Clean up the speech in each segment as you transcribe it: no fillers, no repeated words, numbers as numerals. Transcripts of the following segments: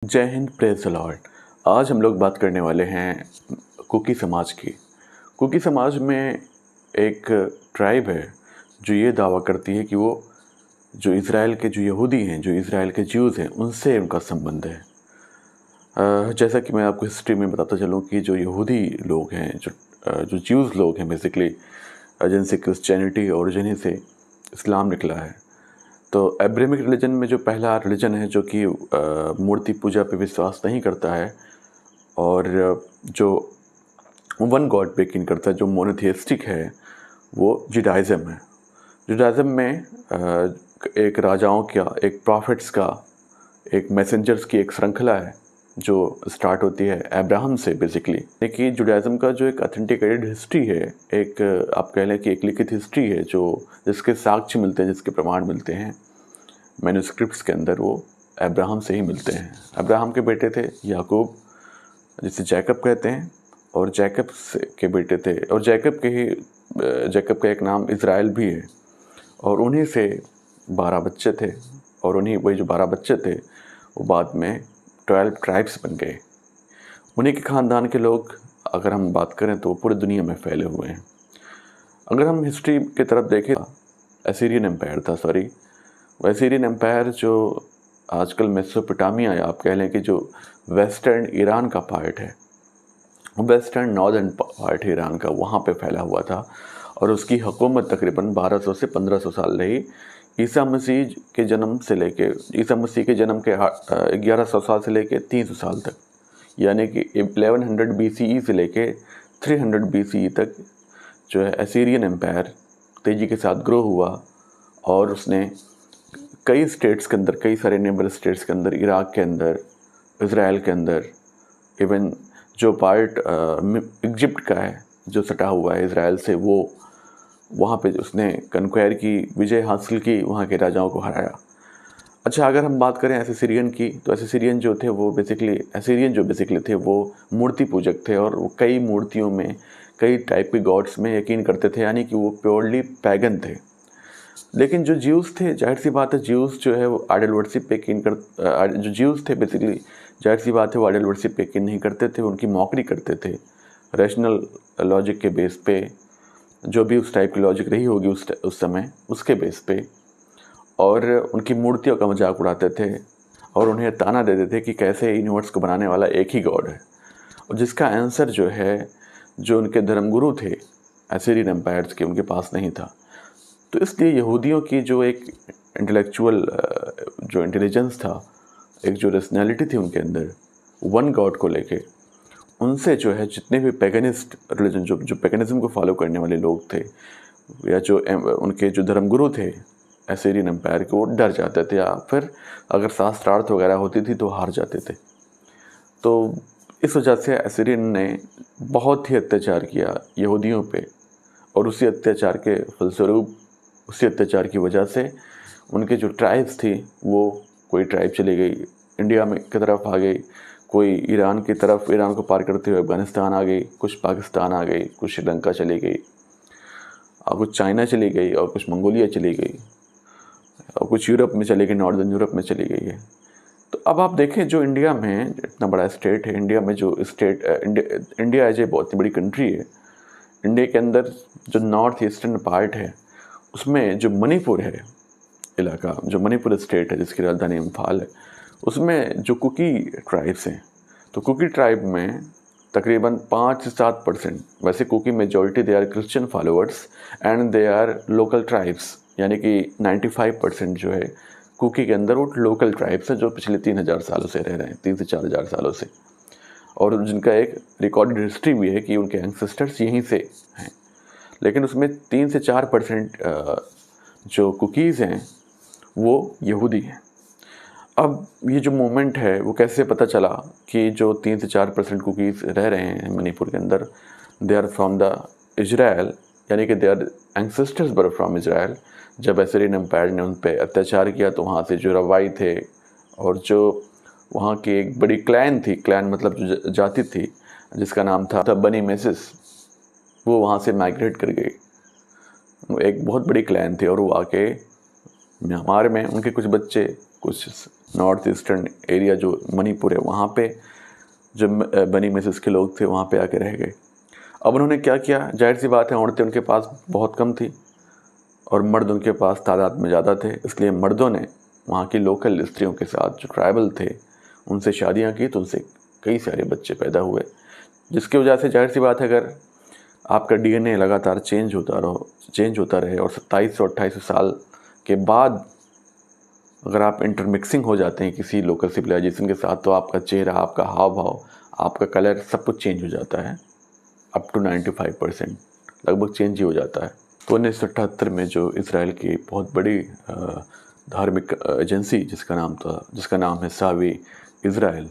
जय Hind, praise the Lord. आज हम लोग बात करने वाले हैं कुकी समाज की। कुकी समाज में एक ट्राइब है जो ये दावा करती है कि वो जो इज़राइल के जो यहूदी हैं, जो इज़राइल के ज्यूज़ हैं, उनसे उनका संबंध है। जैसा कि मैं आपको हिस्ट्री में बताता चलूँ कि जो यहूदी लोग हैं, जो ज्यूज़ लोग हैं बेसिकली, जिनसे क्रिश्चियनिटी ओरिजिन से इस्लाम निकला है। तो एब्राहमिक रिलीजन में जो पहला रिलीजन है जो कि मूर्ति पूजा पे विश्वास नहीं करता है और जो वन गॉड पे यकीन करता है, जो मोनोथियस्टिक है, वो जुडाइज़म है। जुडाइज़म में एक राजाओं का, एक प्रॉफिट्स का, एक मैसेंजर्स की एक श्रृंखला है जो स्टार्ट होती है अब्राहम से बेसिकली। देखिए, जुडाइज़म का जो एक ऑथेंटिकेटेड हिस्ट्री है, एक आप कह लें कि एक लिखित हिस्ट्री है जो जिसके साक्ष्य मिलते हैं, जिसके प्रमाण मिलते हैं मैन्युस्क्रिप्ट्स के अंदर, वो अब्राहम से ही मिलते हैं। अब्राहम के बेटे थे याकूब, जिसे जैकब कहते हैं, और जैकब के बेटे थे, और जैकब का एक नाम इज़राइल भी है। और उन्हीं से 12 बच्चे थे, और वही जो 12 बच्चे थे वो बाद में 12 ट्राइब्स बन गए। उन्हीं के ख़ानदान के लोग, अगर हम बात करें तो पूरी दुनिया में फैले हुए हैं। अगर हम हिस्ट्री की तरफ देखें, असीरियन एम्पायर था, असीरियन एम्पायर जो आजकल मेसोपोटामिया, या आप कह लें कि जो वेस्टर्न ईरान का पार्ट है, वेस्टर्न नॉर्दर्न पार्ट ईरान का, वहाँ पे फैला हुआ था। और उसकी हुकूमत तकरीबन 1200 से 1500 साल रही। ईसा मसीह के जन्म के 1100 साल से लेके 300 साल तक, यानी कि 1100 BCE से लेके 300 BCE तक जो है असीरियन एम्पायर तेज़ी के साथ ग्रो हुआ। और उसने कई स्टेट्स के अंदर, कई सारे नेबर स्टेट्स के अंदर, इराक के अंदर, इज़राइल के अंदर, इवन जो पार्ट इजिप्ट का है जो सटा हुआ है इज़राइल से, वो वहाँ पे उसने कन्क्वायर की, विजय हासिल की, वहाँ के राजाओं को हराया। अच्छा, अगर हम बात करें असीरियन की, तो असीरियन जो बेसिकली थे वो मूर्ति पूजक थे, और वो कई मूर्तियों में, कई टाइप के गॉड्स में यकीन करते थे, यानी कि वो प्योरली पैगन थे। लेकिन जो ज्यूज़ थे, जाहिर सी बात है, ज्यूज़ जो है वो आइडल वर्शिप पे यकीन जो ज्यूज़ थे बेसिकली, जाहिर सी बात है, वो आइडल वर्शिप पे यकीन नहीं करते थे, उनकी मॉकरी करते थे रैशनल लॉजिक के बेस पे, जो भी उस टाइप की लॉजिक रही होगी उस समय, उसके बेस पे। और उनकी मूर्तियों का मजाक उड़ाते थे, और उन्हें ताना देते थे कि कैसे यूनिवर्स को बनाने वाला एक ही गॉड है, और जिसका आंसर जो है, जो उनके धर्मगुरु थे असीरियन एम्पायर्स के, उनके पास नहीं था। तो इसलिए यहूदियों की जो एक इंटेलेक्चुअल जो इंटेलिजेंस था, एक जो रेशनैलिटी थी उनके अंदर वन गॉड को लेके, उनसे जो है जितने भी पैगनिस्ट रिलीजन, जो पैगनिज्म को फॉलो करने वाले लोग थे, या जो उनके जो धर्मगुरु थे असीरियन एम्पायर के, वो डर जाते थे, या फिर अगर शास्त्रार्थ वगैरह होती थी तो हार जाते थे। तो इस वजह से असीरियन ने बहुत ही अत्याचार किया यहूदियों पे, और उसी अत्याचार के फलस्वरूप, उसी अत्याचार की वजह से उनके जो ट्राइब्स थी, वो कोई ट्राइब चली गई इंडिया में की तरफ आ गई, कोई ईरान की तरफ, ईरान को पार करते हुए अफ़गानिस्तान आ गई, कुछ पाकिस्तान आ गई, कुछ श्रीलंका चली गई, और कुछ चाइना चली गई, और कुछ मंगोलिया चली गई, और कुछ यूरोप में चली गई, नॉर्दर्न यूरोप में चली गई है। तो अब आप देखें, जो इंडिया में इतना बड़ा स्टेट है, इंडिया में जो स्टेट, इंडिया एज ए बहुत ही बड़ी कंट्री है। इंडिया के अंदर जो नॉर्थ ईस्टर्न पार्ट है, उसमें जो मणिपुर है इलाका, जो मणिपुर स्टेट है जिसकी राजधानी इम्फाल है, उसमें जो कुकी ट्राइब्स हैं, तो कुकी ट्राइब में तकरीबन 5 से 7%, वैसे Kuki majority they are Christian followers and they are local tribes, यानी कि 95% जो है कुकी के अंदर वो लोकल ट्राइब्स हैं, जो पिछले 3000 सालों से रह रहे हैं, 3 से 4000 सालों से, और जिनका एक रिकॉर्डेड हिस्ट्री भी है कि उनके एंसेस्टर्स यहीं से हैं। लेकिन उसमें 3 से 4% जो कुकीज़ हैं वो यहूदी हैं। अब ये जो मूवमेंट है, वो कैसे पता चला कि जो 3 से 4% कुकीज़ रह रहे हैं मणिपुर के अंदर, they are from the Israel, यानी कि दे आर एंसेस्टर्स बर फ्रॉम इज़राइल। जब असीरियन एम्पायर ने उन पर अत्याचार किया, तो वहाँ से जो रवाई थे, और जो वहाँ की एक बड़ी क्लैन थी, क्लैन मतलब जो जाति थी, जिसका नाम था बनी मेसिस, वो वहाँ से माइग्रेट कर गई। एक बहुत बड़ी क्लैन थी, और वो आके म्यांमार में, उनके कुछ बच्चे, कुछ नॉर्थ ईस्टर्न एरिया जो मणिपुर है वहाँ पे जो बनी मिसेस के लोग थे वहाँ पे आके रह गए। अब उन्होंने क्या किया, जाहिर सी बात है औरतें उनके पास बहुत कम थी और मर्द उनके पास तादाद में ज़्यादा थे, इसलिए मर्दों ने वहाँ की लोकल स्त्रियों के साथ जो ट्राइबल थे उनसे शादियाँ की, तो उनसे कई सारे बच्चे पैदा हुए, जिसकी वजह से जाहिर सी बात है अगर आपका डीएनए लगातार चेंज होता रहे और 27 से 28 साल के बाद अगर आप इंटरमिक्सिंग हो जाते हैं किसी लोकल सिविलाइजेशन के साथ, तो आपका चेहरा, आपका हाव भाव, आपका कलर सब कुछ चेंज हो जाता है। अप टू 95% लगभग चेंज ही हो जाता है। तो 1978 में जो इसराइल की बहुत बड़ी धार्मिक एजेंसी जिसका नाम है सावी इसराइल,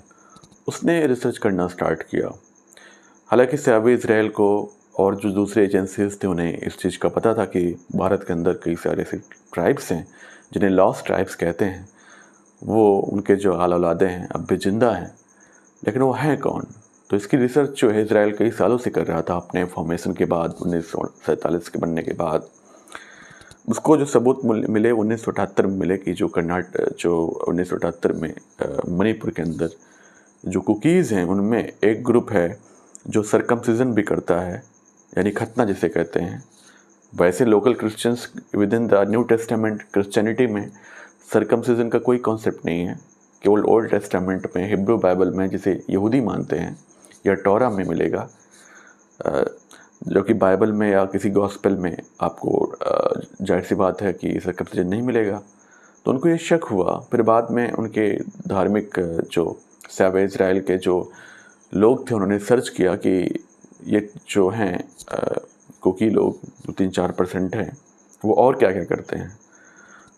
उसने रिसर्च करना स्टार्ट किया। हालांकि सावी इसराइल को और जो दूसरे एजेंसीज थे उन्हें इस चीज़ का पता था कि भारत के अंदर कई सारे ऐसे ट्राइब्स हैं जिन्हें लॉस्ट ट्राइब्स कहते हैं, वो उनके जो आल औलादे हैं अब भी जिंदा हैं, लेकिन वो हैं कौन। तो इसकी रिसर्च जो है इसराइल कई सालों से कर रहा था अपने फॉर्मेशन के बाद, 1947 के बनने के बाद। उसको जो सबूत मिले 1978 में मिले कि जो 1978 में मणिपुर के अंदर जो कुकीज़ हैं उनमें एक ग्रुप है जो सरकमसिजन भी करता है, यानी खतना जिसे कहते हैं। वैसे local Christians with in the new testament Christianity में सरकमसिजन का कोई कॉन्सेप्ट नहीं है, केवल ओल्ड टेस्टामेंट में, हिब्रू बाइबल में जिसे यहूदी मानते हैं, या टोरा में मिलेगा, जो कि बाइबल में या किसी गॉस्पेल में आपको जाहिर सी बात है कि सरकमसिजन नहीं मिलेगा। तो उनको ये शक हुआ। फिर बाद में उनके धार्मिक जो सावे इज़राइल के जो लोग थे उन्होंने सर्च किया कि ये जो हैं कुकी लोग जो 3-4% हैं वो और क्या क्या करते हैं।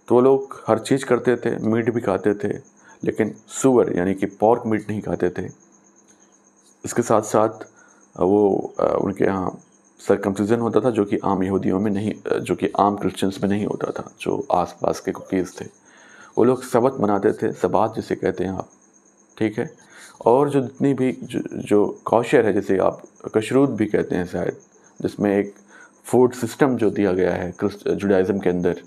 तो वो लोग हर चीज़ करते थे, मीट भी खाते थे, लेकिन सूअर यानी कि पॉर्क मीट नहीं खाते थे। इसके साथ साथ वो उनके यहाँ सरकमसिजन होता था जो कि आम यहूदियों में नहीं, जो कि आम क्रिश्चियंस में नहीं होता था, जो आसपास के कुकीज़ थे। वो लोग सबत मनाते थे, सबात जिसे कहते हैं आप, ठीक है। और जो जितनी भी जो कौशर है, जिसे आप कशरूत भी कहते हैं शायद, जिसमें एक फूड सिस्टम जो दिया गया है जुडाइज़म के अंदर,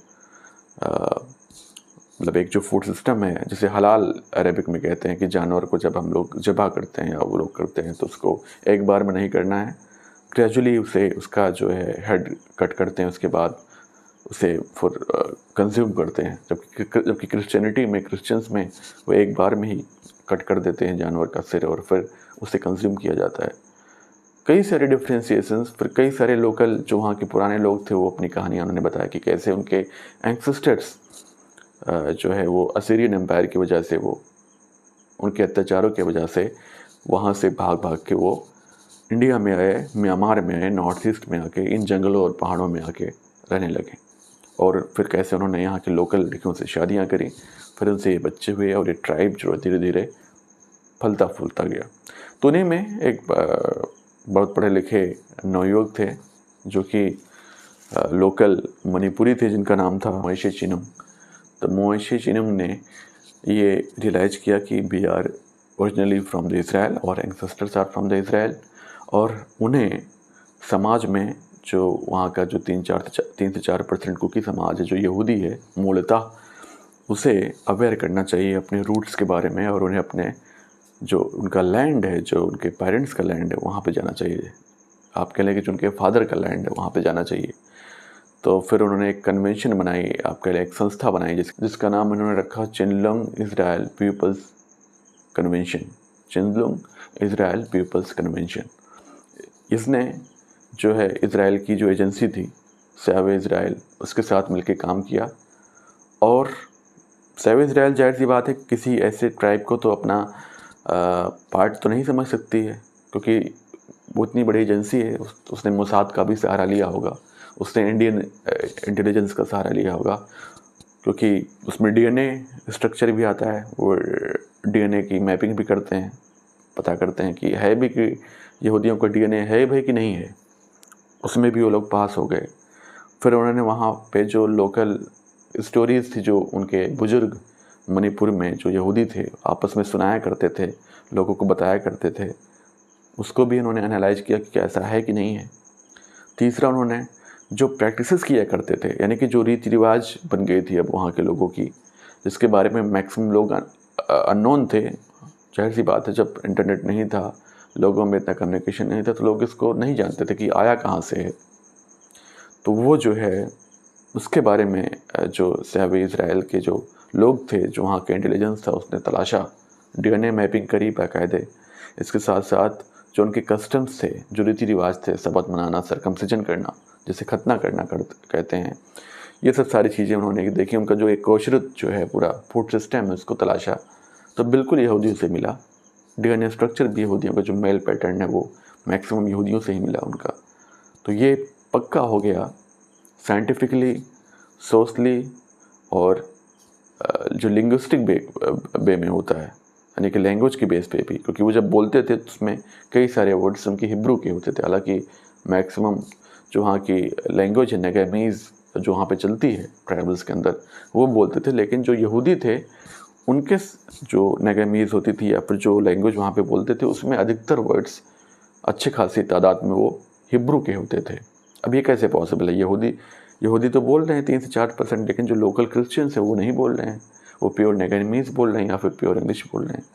मतलब एक जो फूड सिस्टम है जिसे हलाल अरेबिक में कहते हैं कि जानवर को जब हम लोग ज़बह करते हैं या वो लोग करते हैं तो उसको एक बार में नहीं करना है, ग्रेजुअली उसे उसका जो है हेड कट करते हैं, उसके बाद उसे फिर कंज्यूम करते हैं। जबकि क्रिश्चियनिटी में, क्रिश्चियंस में वो एक बार में ही कट कर देते हैं जानवर का सिर और फिर उसे कंज्यूम किया जाता है। कई सारे डिफ्रेंसिएशंस, फिर कई सारे लोकल जो वहाँ के पुराने लोग थे वो अपनी कहानियाँ उन्होंने बताया कि कैसे उनके एंसेस्टर्स जो है वो असीरियन एम्पायर की वजह से, वो उनके अत्याचारों की वजह से वहाँ से भाग भाग के वो इंडिया में आए, म्यांमार में आए, नॉर्थ ईस्ट में आके इन जंगलों और पहाड़ों में आके रहने लगे। और फिर कैसे उन्होंने यहाँ के लोकल लड़कियों से शादियाँ करी, फिर उनसे ये बच्चे हुए और ये ट्राइब जो धीरे धीरे फलता फूलता गया। तो उन्हीं में एक बहुत पढ़े लिखे नवयुवक थे जो कि लोकल मणिपुरी थे, जिनका नाम था मोइशे चिनुंग। तो मोइशे चिनुंग ने ये रियलाइज़ किया कि we are originally from the Israel और ancestors are from the Israel, और उन्हें समाज में जो वहाँ का जो 3 से 4% कुकी समाज है जो यहूदी है मूलतः, उसे अवेयर करना चाहिए अपने रूट्स के बारे में, और उन्हें अपने जो उनका लैंड है, जो उनके पेरेंट्स का लैंड है, वहाँ पे जाना चाहिए। आप कह लें कि जो उनके फादर का लैंड है वहाँ पे जाना चाहिए। तो फिर उन्होंने एक कन्वेंशन बनाई, आप कह लें एक संस्था बनाई, जिसका नाम उन्होंने रखा Chinlung Israel people's convention. Chinlung Israel people's convention. इसने जो है इसराइल की जो एजेंसी थी सावे इज़राइल, उसके साथ मिलकर काम किया। और सावे इज़राइल जाहिर सी बात है किसी ऐसे ट्राइब को तो अपना पार्ट तो नहीं समझ सकती है, क्योंकि वो इतनी बड़ी एजेंसी है। उसने मोसाद का भी सहारा लिया होगा, उसने इंडियन इंटेलिजेंस का सहारा लिया होगा, क्योंकि उसमें डीएनए स्ट्रक्चर भी आता है। वो डीएनए की मैपिंग भी करते हैं, पता करते हैं कि है भी कि यहूदियों का डीएनए है भाई कि नहीं है। उसमें भी वो लोग पास हो गए। फिर उन्होंने वहाँ पे जो लोकल स्टोरीज़ थी जो उनके बुजुर्ग मणिपुर में जो यहूदी थे आपस में सुनाया करते थे, लोगों को बताया करते थे, उसको भी उन्होंने एनालाइज किया कि क्या ऐसा है कि नहीं है। तीसरा, उन्होंने जो प्रैक्टिसेस किया करते थे, यानी कि जो रीति रिवाज बन गई थी अब वहाँ के लोगों की, जिसके बारे में मैक्सिमम लोग अननोन थे। जाहिर सी बात है, जब इंटरनेट नहीं था, लोगों में इतना कम्युनिकेशन नहीं था, तो लोग इसको नहीं जानते थे कि आया कहाँ से है। तो वो जो है उसके बारे में जो शहब इज़राइल के जो लोग थे, जो वहाँ के इंटेलिजेंस था, उसने तलाशा, डीएनए मैपिंग करी बाकायदे। इसके साथ साथ जो उनके कस्टम्स थे, जो रीति रिवाज थे, शबत मनाना, सरकमसिजन करना, जिसे खतना करना कहते हैं, ये सब सारी चीज़ें उन्होंने देखी। उनका जो एक कोशरत जो है, पूरा फूड सिस्टम है, उसको तलाशा, तो बिल्कुल यहूदियों से मिला। डीएनए स्ट्रक्चर भी यहूदियों का जो मेल पैटर्न है वो मैक्सिमम यहूदियों से ही मिला उनका। तो ये पक्का हो गया साइंटिफिकली, सोशली और जो लिंग्विस्टिक वे में होता है, यानी कि लैंग्वेज की बेस पे भी, क्योंकि वो जब बोलते थे तो उसमें कई सारे वर्ड्स उनके हिब्रू के होते थे। हालांकि मैक्सिमम जो वहाँ की लैंग्वेज है, नेगेमीज़, जो वहाँ पे चलती है ट्राइबल्स के अंदर, वो बोलते थे। लेकिन जो यहूदी थे, उनके जो नेगेमीज़ होती थी या फिर जो लैंग्वेज वहाँ पे बोलते थे, उसमें अधिकतर वर्ड्स अच्छे खासी तादाद में वो हिब्रू के होते थे। अब ये कैसे पॉसिबल है? यहूदी तो बोल रहे हैं 3 से 4%, लेकिन जो लोकल क्रिश्चियंस हैं वो नहीं बोल रहे हैं, वो प्योर नेगेमीज़ बोल रहे हैं या फिर प्योर इंग्लिश बोल रहे हैं।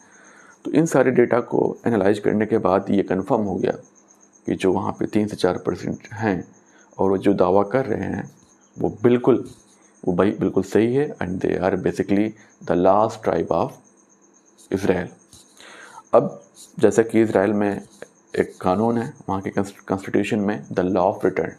तो इन सारे डेटा को एनालाइज करने के बाद ये कंफर्म हो गया कि जो वहाँ पे 3 से 4% हैं और वो जो दावा कर रहे हैं वो भाई बिल्कुल सही है, and they are basically the last tribe of Israel. अब जैसा कि इज़राइल में एक कानून है, वहाँ के कॉन्स्टिट्यूशन में द लॉ ऑफ रिटर्न,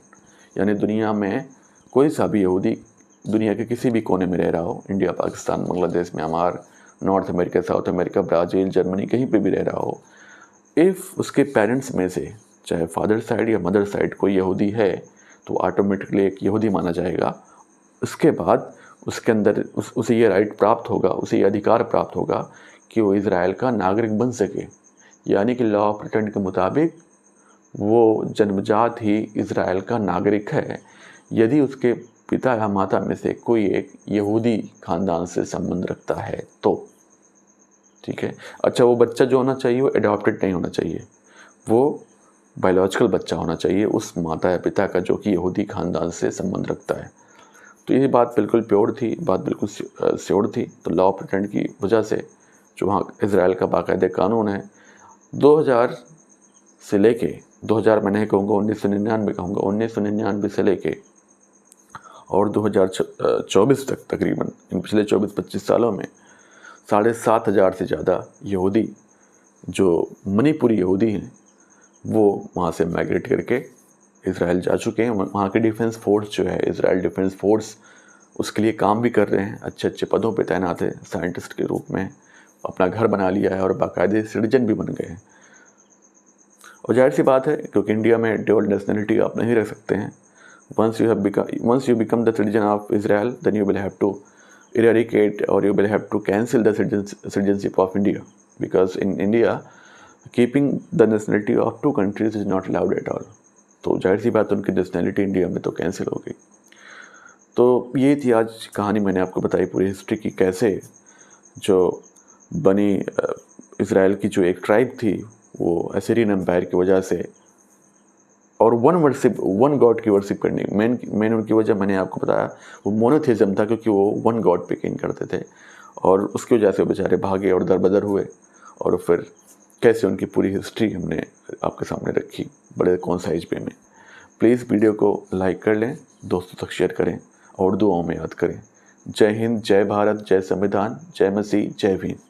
यानी दुनिया में कोई सा भी यहूदी दुनिया के किसी भी कोने में रह रहा हो, India, Pakistan, Bangladesh, Myanmar, north America, south America, Brazil, Germany, कहीं पे भी रह रहा हो, इफ़ उसके पेरेंट्स में से चाहे फादर साइड या मदर साइड कोई यहूदी है, तो ऑटोमेटिकली एक यहूदी माना जाएगा। उसके बाद उसके अंदर उसे ये राइट प्राप्त होगा, उसे ये अधिकार प्राप्त होगा कि वो इज़राइल का नागरिक बन सके। यानी कि लॉ ऑफ रिटर्न के मुताबिक वो जन्मजात ही इज़राइल का नागरिक है, यदि उसके पिता या माता में से कोई एक यहूदी ख़ानदान से संबंध रखता है तो। ठीक है। अच्छा, वो बच्चा जो होना चाहिए वो एडॉप्टेड नहीं होना चाहिए, वो बायोलॉजिकल बच्चा होना चाहिए उस माता या पिता का जो कि यहूदी ख़ानदान से संबंध रखता है। तो ये बात बिल्कुल प्योर थी, बात बिल्कुल श्योर थी। तो लॉ ऑफ रिटर्न की वजह से जो वहाँ इज़राइल का बाकायदे कानून है, 2000 से लेके 2000 मैं नहीं कहूँगा, 1999 कहूँगा, 1999 से लेके और 2024 तक, तकरीबन इन पिछले 24-25 सालों में 7,500 से ज़्यादा यहूदी जो मणिपुरी यहूदी हैं, वो वहाँ से माइग्रेट करके इज़राइल जा चुके हैं। वहाँ के डिफेंस फोर्स जो है, इज़राइल डिफेंस फोर्स, उसके लिए काम भी कर रहे हैं, अच्छे अच्छे पदों पे तैनात है, साइंटिस्ट के रूप में अपना घर बना लिया है और बाकायदे सिटीजन भी बन गए हैं। और जाहिर सी बात है, क्योंकि इंडिया में डबल नेशनलिटी आप नहीं रख सकते हैं। once you become the citizen of Israel, then you will have to eradicate or you will have to cancel the citizenship of India, because in India keeping the nationality of 2 countries is not allowed at all. तो जाहिर सी बात, उनकी nationality India में तो cancel हो गई। तो ये थी आज कहानी, मैंने आपको बताई पूरी हिस्ट्री की, कैसे जो बनी इज़राइल की जो एक ट्राइब थी, वो असीरियन एम्पायर की वजह से और वन गॉड की वर्शिप करनी, मेन उनकी वजह मैंने आपको बताया, वो मोनोथेइज्म था, क्योंकि वो वन गॉड पे यकीन करते थे। और उसकी वजह से बेचारे भागे और दरबदर हुए, और फिर कैसे उनकी पूरी हिस्ट्री हमने आपके सामने रखी बड़े कॉन्साइज वे में। प्लीज़ वीडियो को लाइक कर लें, दोस्तों तक शेयर करें और दुआओं में याद करें। जय हिंद, जय भारत, जय संविधान, जय मसीह, जय भीम।